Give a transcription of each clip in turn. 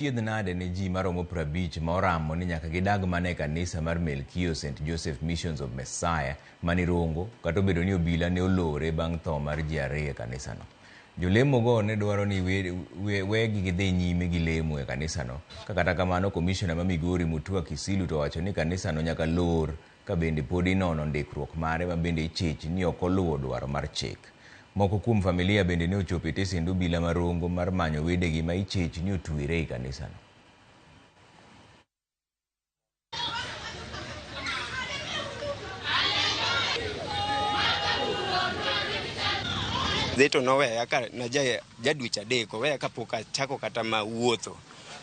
Chiedh nade ne ji maromo 50 moramo ni nyaka gidag mane kanisa mar Melkio St. Joseph Missions of Messiah manirongo kata obedo ni obila ne olore bang' tho mar ji 2 e kanisano. Jolemo go ne dwaro ni wegi gidhi nyime gi lemo e kanisano. Kata kamano komishona ma Migori Mutua Kisilu to wacho ni kanisano nyaka lor ka bende pod inono ndikruok mare ma bende ichich ni ok oluwo dwaro mar chik. Moko kuom familia bende ne ochopo e stesend obila marongo mar manyo wedegi ma ichich ni otwere e kanisano. Zeto noweya ka na jadweche 3 oweya kapok achako kata ma wuotho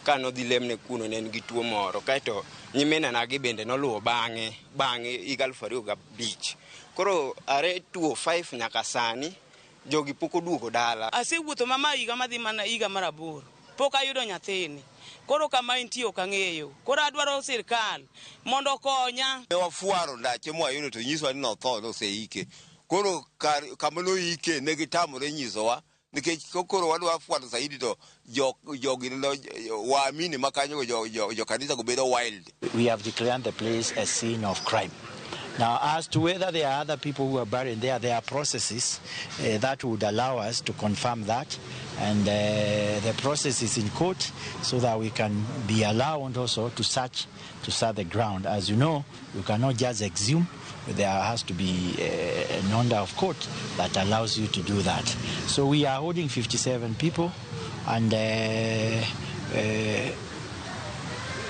ka nodhi lemne kuno ne en gi tuo moro kaeto nyimena nagi bende noluwo bang'e 2005. Koro are 205 nyaka sani jogi pok oduogo dala. Asewuotho mama higa madhi mana higa mar 8 pok ayudo nyathini. Koro kama entie ok ang'eyo. Koro adwaro sirkal mondo okonya. Ne wafuaro ndache mwayudo to nyiswa ni notho noseike. Koro kama noike ne gitamore nyisowa nikech koro wadwa fuaro zaidi to jogi waamini makanyo jo kanisa go bedo wild. We have declared the place a scene of crime. Now, as to whether there are other people who are buried there are processes that would allow us to confirm that. And the process is in court so that we can be allowed also to search the ground. As you know, you cannot just exhume. There has to be an order of court that allows you to do that. So we are holding 57 people, and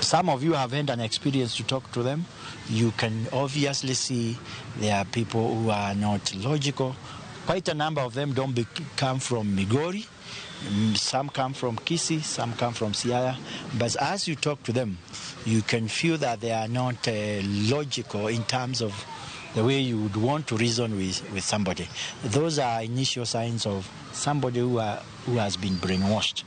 some of you have had an experience to talk to them. You can obviously see there are people who are not logical. Quite a number of them don't come from Migori. Some come from Kisii, some come from Siaya. But as you talk to them, you can feel that they are not logical in terms of the way you would want to reason with somebody. Those are initial signs of somebody who has been brainwashed.